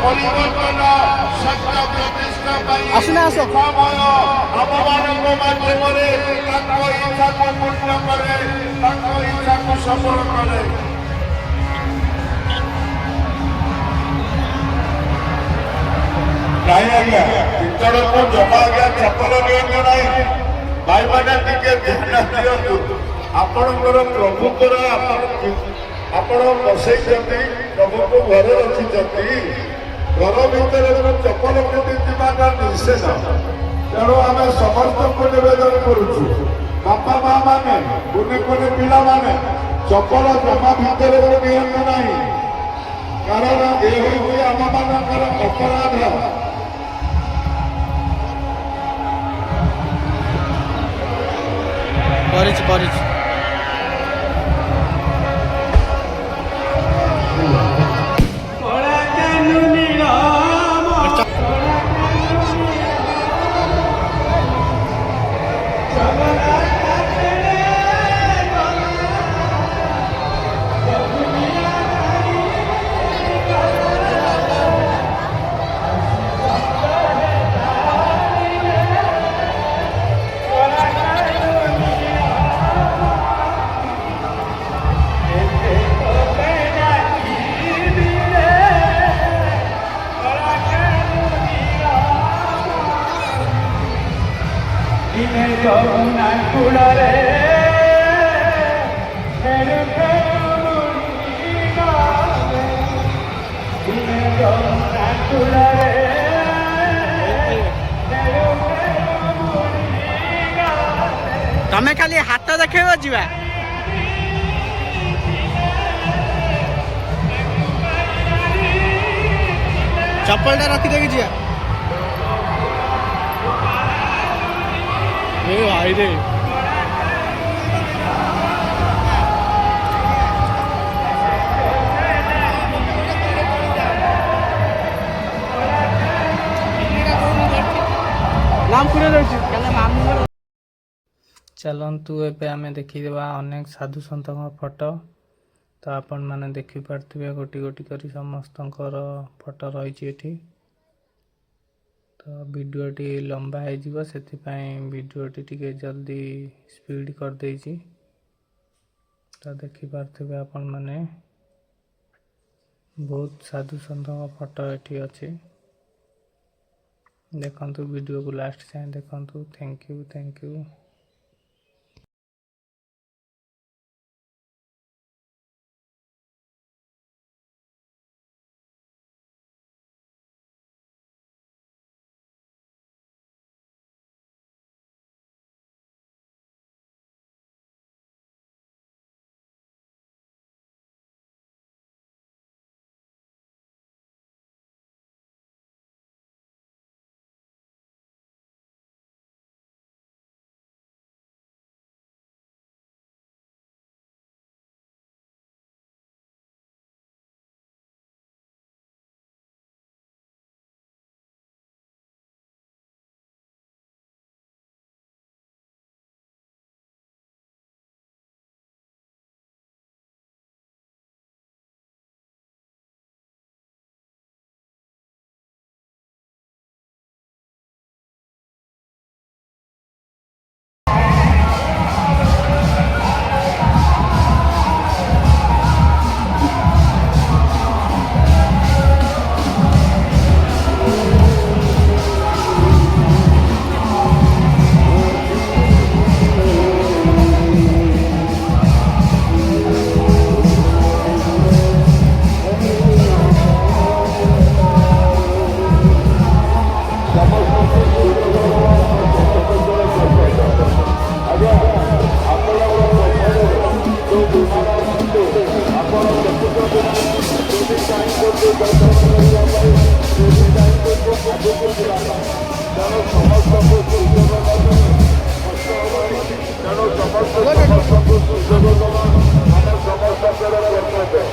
परिवर्तन सत्य प्रतिष्ठा आसने आस आमମାନଙ୍କ ମାଧ୍ୟମରେ ତାଙ୍କ ଇଚ୍ଛାକୁ ପୂର୍ଣ୍ଣ କରେ, ତାଙ୍କ ଇଚ୍ଛାକୁ ସଫଳ କରେ। ନାଇଁ ଆଜ୍ଞା, ପିତ୍ତଳକୁ ଜମା ଆଜ୍ଞା ଚପଲ ନିଅନ୍ତୁ ନାହିଁ। ଭାଇମାନେ ଟିକେ ଧ୍ୟାନ ଦିଅନ୍ତୁ। ଆପଣଙ୍କର ପ୍ରଭୁଙ୍କର ଆପଣ ବସେଇଛନ୍ତି, ପ୍ରଭୁଙ୍କୁ ଘରେ ରଖିଛନ୍ତି, ଘର ଭିତରେ ଚପଲ ପିନ୍ଧି ଯିବାଟା ନିଷେଧ। ତେଣୁ ଆମେ ସମସ୍ତଙ୍କୁ ନିବେଦନ କରୁଛୁ, ବାପା ମା ମାନେ, କୁନି କୁନି ପିଲାମାନେ ଚପଲ ଜମା ଭିତରେ ନିଅନ୍ତୁ ନାହିଁ, କାରଣ ଏ ହେଉଛି ଆମମାନଙ୍କର ଅପରାଧ। କରିଛି तमे खाली हाथ देखेब जीवा चप्पलटा रखी देगी जीवा ए भाई रे नाम कुरे रहछि कला मामू चलतु एबे आमे देखिदेबा अनेक साधु सन्तक फोटो तो आपण माने देखि पारथिबे गोटी गोटी करी समस्तंकर फोटो रहिछि एठी तो वीडियोटी लंबा है जीव सेति पई वीडियोटी टिके जल्दी स्पीड कर देछि तो देखि पारथिबे आपण माने बहुत साधु सन्तक फोटो एठी अछि देखंतु वीडियो को लास्ट से देखंतु थैंक यू समस्त